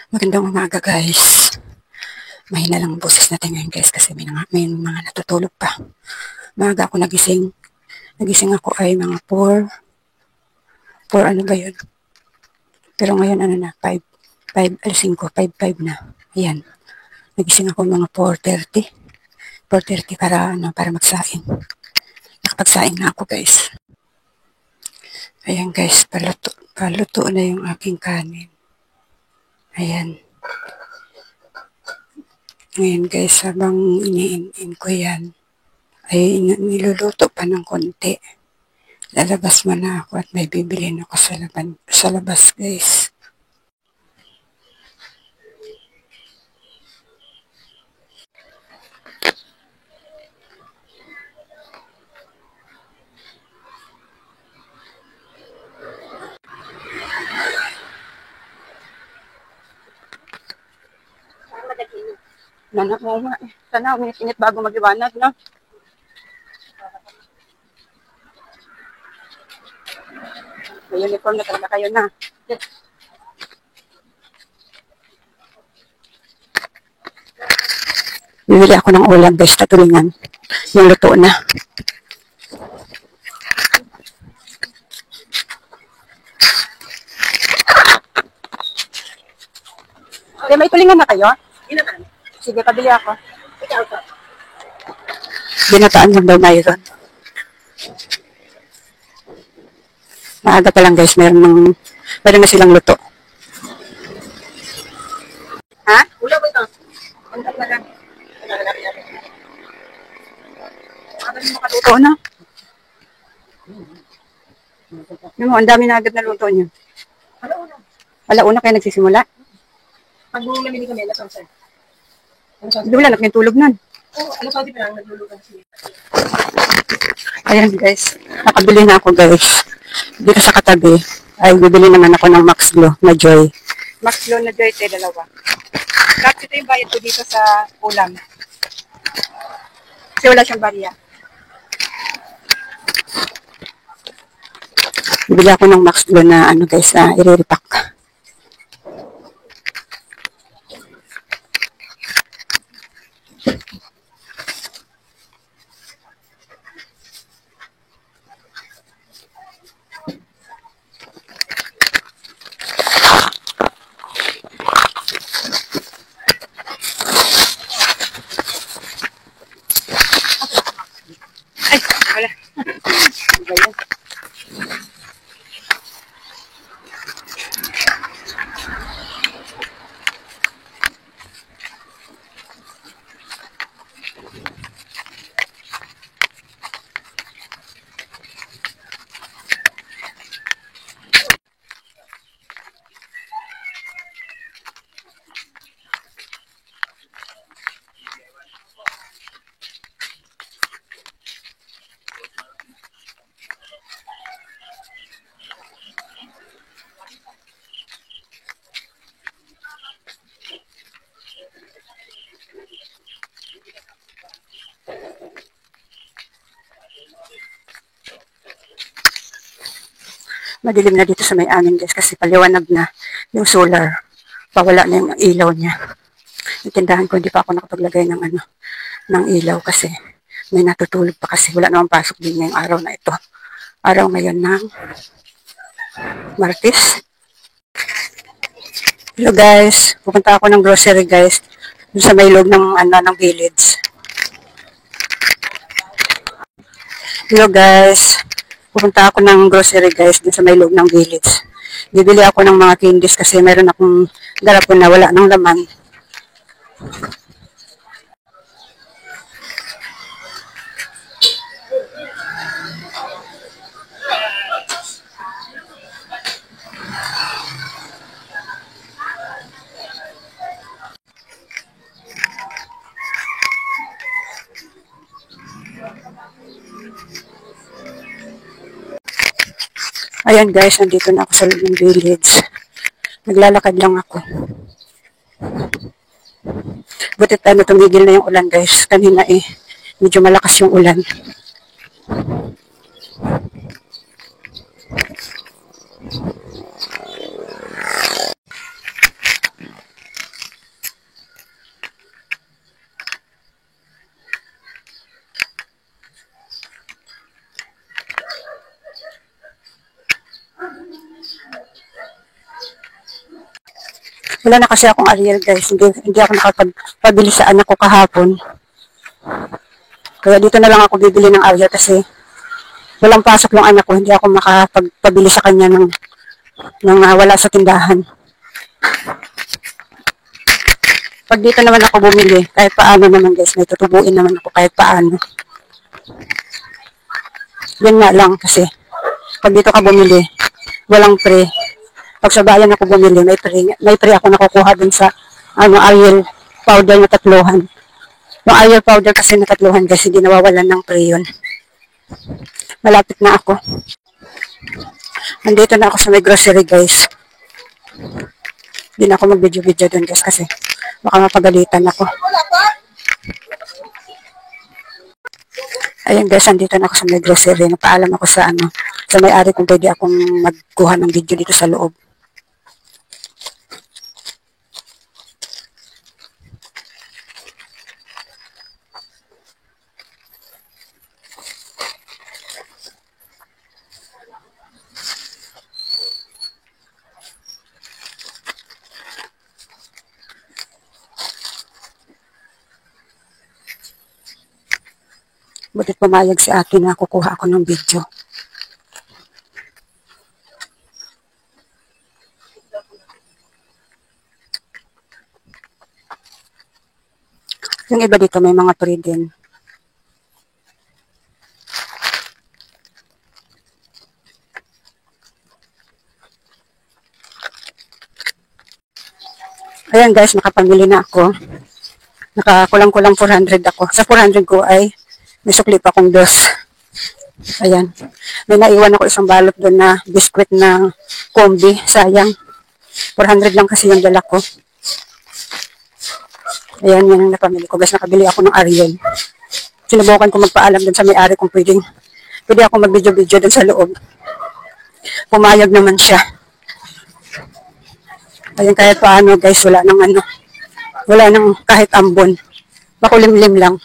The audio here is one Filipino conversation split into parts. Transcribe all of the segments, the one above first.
Magandang umaga guys. Mahina lang ang boses natin ngayon guys kasi may mga natutulog pa. Maaga ako nagising. Nagising ako ay mga 4 ano ba yun? Pero ngayon ano na, 5 na. Ayan. Nagising ako mga 4:30 para magsaing. Nakapagsaing na ako guys. Ayan guys, paluto na yung aking kanin. Ayan. Ngayon guys, habang iniin ko yan, ay niluluto pa ng konti. Lalabas muna ako at may bibilhin ako sa labas guys. Nanak mo nga eh. Sana uminit-init bago magliwanag, no? May uniform na talaga kayo na. Bibili ako ng ulam guys, tatulingan. Yung luto na. May tulingan na kayo? Sige, pabili ako. Binataan lang daw mayroon. Maaga pa lang guys, meron na silang luto. Ha? Ulo ba ito? Kontak na lang. Makatuto na. Yung ang dami na agad na luto niyo. Alauna kayo nagsisimula? Pag namili kami, alas 11. Hindi wala, nagtulog nun. Oo, alas 11 pa lang, naglulugan sila. Ayan guys, nakabili na ako guys. Dito sa katabi, ay bibili naman ako ng Max Glow na Joy. Max Glow na Joy, dalawa. Tapos ito yung bayad ko dito sa ulam. Kasi wala siyang barya. Bibili ako ng Max Glow na ano guys, i-repack. Ay, wala. Ano ba yan? Madilim na dito sa may amin guys kasi paliwanag na yung solar. Pawala na yung ilaw niya. Itindahan ko hindi pa ako nakapaglagay ng ng ilaw kasi may natutulog pa kasi wala namang pasok din ngayong araw na ito. Araw ngayon ng Martes. Hello guys, pupunta ako ng grocery guys dun sa may loob ng village. Hello guys, pupunta ako ng grocery guys dun sa may loob ng village. Bibili ako ng mga candies kasi meron akong garapon na wala ng laman. Ayan guys, nandito na ako sa loob ng village. Naglalakad lang ako. Butit tumigil na yung ulan guys. Kanina medyo malakas yung ulan. Wala na kasi akong Ariel guys. Hindi ako nakapagpabili sa anak ko kahapon. Kaya dito na lang ako bibili ng Ariel kasi walang pasok yung anak ko. Hindi ako makapagpabili sa kanya ng wala sa tindahan. Pag dito naman ako bumili, kahit paano naman guys, may tutubuin naman ako kahit paano. Yan nga lang kasi pag dito ka bumili, walang pre. Pag sa bayan ako bumili, may pre ako nakukuha dun sa Ariel powder na 3. Yung Ariel powder kasi na 3 kasi hindi nawawalan ng pre yun. Malapit na ako. Nandito na ako sa may grocery guys. Hindi na ako mag-video-video dun guys kasi baka mapagalitan ako. Ayun guys, andito na ako sa may grocery. Napaalam ako sa sa may-ari kung pwede akong magkuha ng video dito sa loob. Butit pumayag si ate na kukuha ako ng video. Yung iba dito may mga pre din. Ayan guys, nakapamili na ako. Nakakulang-kulang 400 ako. Sa 400 ko ay may sukli pa akong dos. Ayan. May naiwan ako isang balot doon na biskwit na kombi. Sayang. 400 lang kasi yung dala ko. Ayan, yan ang napamili ko. Guys, nakabili ako ng Ariel. Sinubukan ko magpaalam doon sa may-ari kung pwede ako mag-video-video doon sa loob. Pumayag naman siya. Ayan, kahit paano guys, wala nang kahit ambon. Makulimlim lang.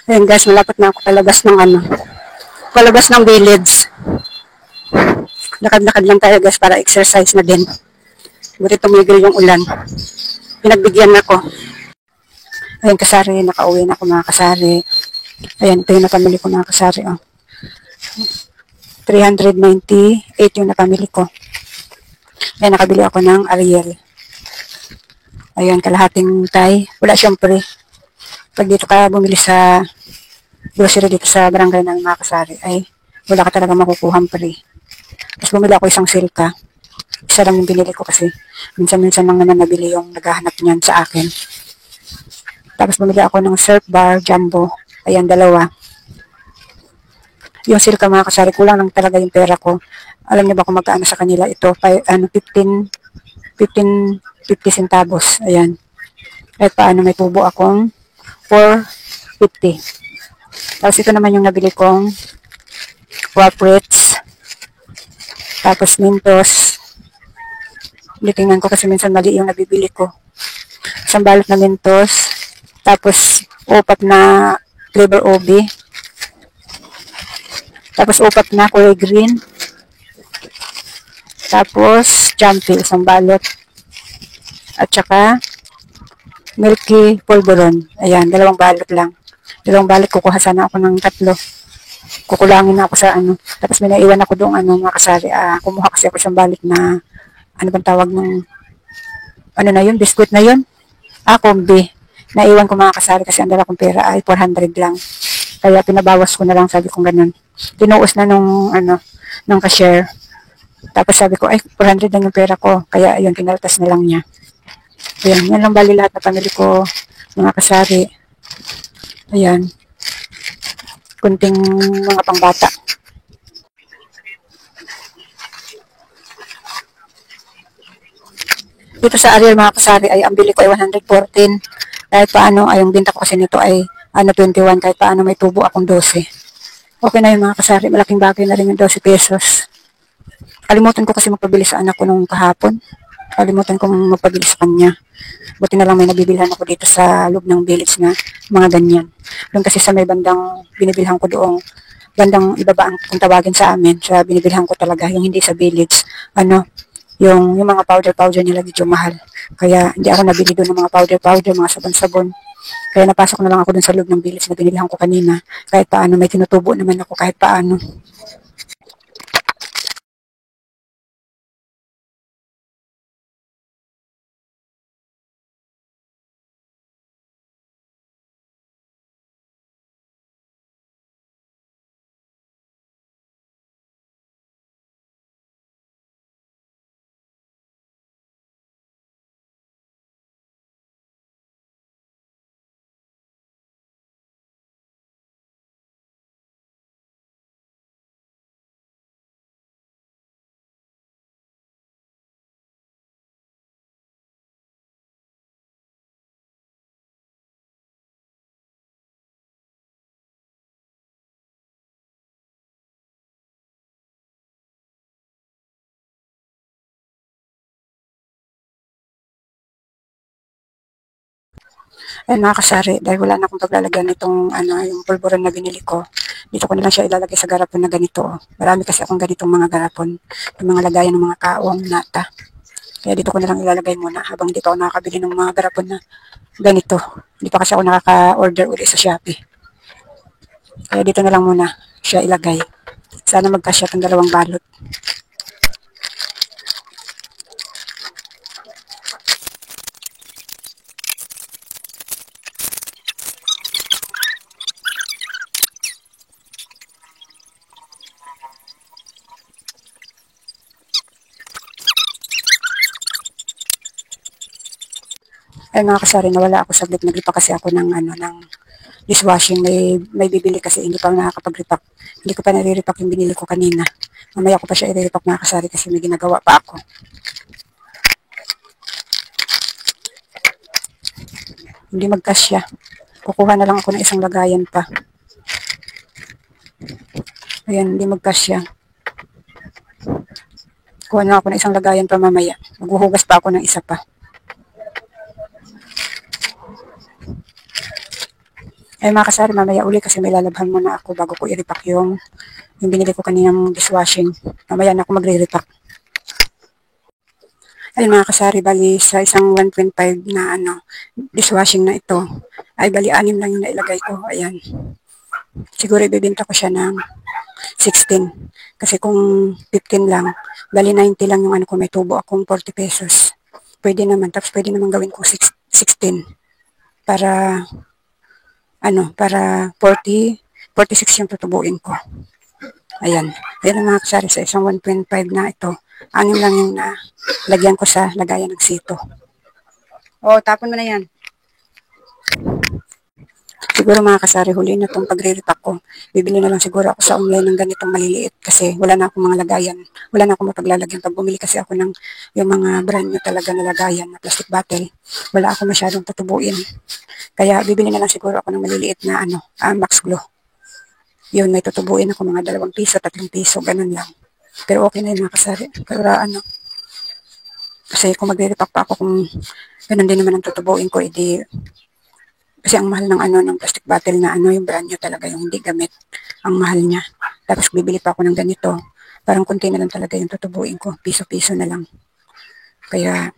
Ayan guys, malapit na ako palabas ng village. Lakad-lakad lang tayo guys para exercise na din. Buti tumigil yung ulan. Pinagbigyan ako. Ayan kasari, nakauwi na ako mga kasari. Ayan, ito yung napamili ko mga kasari. 398 yung napamili ko. Ayan, nakabili ako ng Ariel. Ayan, kalahating tay. Wala syempre. Pag dito ka bumili sa grocery dito sa barangay ng mga kasari, ay wala ka talaga makukuhang pre. Tapos bumili ako isang silka. Isa lang yung binili ko kasi minsan-minsan lang naman nabili yung naghahanap niyan sa akin. Tapos bumili ako ng surf bar jumbo. Ayan, 2. Yung silka mga kasari, kulang lang talaga yung pera ko. Alam niyo ba kung magkano sa kanila ito? 50 centavos. Ayan. Kahit paano may tubo akong 450. Tapos ito naman yung nabili kong Waprits. Tapos Mentos. Tingnan ko kasi minsan mali yung nabibili ko. Isang balot na Mentos. Tapos 4 na flavor OB. Tapos 4 na kulay green. Tapos Jumpy, isang balot. At saka Milky Polvoron. Ayan, 2 balot lang. 2 balot, kukuha sana ako ng 3. Kukulangin na ako sa Tapos may naiwan ako doon mga kasari. Kumuha kasi ako isang balot na bang tawag ng na yun, biskuit na yun. Kombi. Naiwan ko mga kasari kasi ang dala kong pera ay 400 lang. Kaya pinabawas ko na lang, sabi kong ganun. Tinuos na nung cashier. Tapos sabi ko, ay 400 lang yung pera ko. Kaya ayun, kinaltas na lang niya. Ayan, yan lang bali lahat na pamili ko, mga kasari. Ayan. Kunting mga pangbata. Dito sa Ariel mga kasari ay ang bili ko ay 114. Kahit paano, ay yung binta ko kasi nito ay 21. Kahit paano may tubo akong 12. Okay na yung mga kasari. Malaking bagay na rin yung 12 pesos. Kalimutan ko kasi magpabili sa anak ko nung kahapon. Kalimutan kong magpabili sa kanya. Buti na lang may nabibilhan ako dito sa loob ng village na mga ganyan. Doon kasi sa may bandang binibilhan ko doong bandang ibaba ang kung tawagin sa amin, sa binibilhan ko talaga, yung hindi sa village, ano, yung mga powder nila medyo mahal. Kaya hindi ako nabili doon ng mga powder, mga sabon-sabon. Kaya napasok na lang ako doon sa loob ng village na binilihan ko kanina. Kahit paano, may tinutubo naman ako kahit paano. Ayun mga kasari, dahil wala na akong paglalagyan nitong yung pulburon na binili ko, dito ko na lang siya ilalagay sa garapon na ganito. Oh. Marami kasi akong ganitong mga garapon, yung mga lagayan ng mga kaong nata. Kaya dito ko na lang ilalagay muna habang dito ako nakakabili ng mga garapon na ganito. Hindi pa kasi ako nakaka-order uli sa Shopee. Kaya dito na lang muna siya ilagay. Sana magkasya itong dalawang balot. Ay mga kasari, nawala ako saglit. Naglipa kasi ako ng dishwashing. May bibili kasi hindi pa ako nakakapag-repack. Hindi ko pa nare-repack yung binili ko kanina. Mamaya ko pa siya i-repack mga kasari kasi may ginagawa pa ako. Hindi magkasya. Kukuha na lang ako ng isang lagayan pa. Ayan, hindi magkasya. Kuha na ako ng isang lagayan pa mamaya. Maghuhugas pa ako ng isa pa. Ay mga kasari, mamaya uli kasi may lalabhan muna ako bago ko i-repack yung binili ko kaninang dishwashing. Mamaya na ako magre-repack. Ay mga kasari, bali sa isang 1.5 na dishwashing na ito, ay bali 6 lang yung nailagay ko. Ayan. Siguro ibibenta ko siya ng 16. Kasi kung 15 lang, bali 90 lang yung ko, may tubo akong 40 pesos. Pwede naman, tapos pwede naman gawin ko 16 para para 46 yung tutubuin ko. Ayan. Ayan ang mga kasari sa isang 1.5 na ito. 6 lang yung lagyan ko sa lagayan ng sito. O, tapon mo na yan. Siguro mga kasari, huli na itong pagre-repack ko. Bibili na lang siguro ako sa online ng ganitong maliliit kasi wala na akong mga lagayan. Wala na akong mapaglalagyan. Pag bumili kasi ako ng yung mga brand new talaga na lagayan na plastic bottle, wala ako masyadong tutubuin. Kaya bibili na lang siguro ako ng maliliit na Max Glow. Yun, may tutubuin ako mga 2 piso, 3 piso, ganun lang. Pero okay na yun mga kasari. Pero kasi kung magre-repack pa ako, kung ganun din naman ang tutubuin ko, edi kasi ang mahal ng ng plastic bottle na yung brand new talaga, yung hindi gamit. Ang mahal niya. Tapos bibili pa ako ng ganito. Parang konti na lang talaga yung tutubuin ko. Piso-piso na lang. Kaya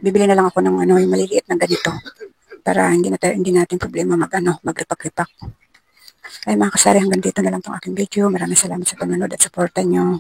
bibili na lang ako ng yung maliliit na ganito. Para hindi natin problema mag-repack-repack. Ay mga kasari, hanggang dito na lang tong aking video. Maraming salamat sa panonood at suporta nyo.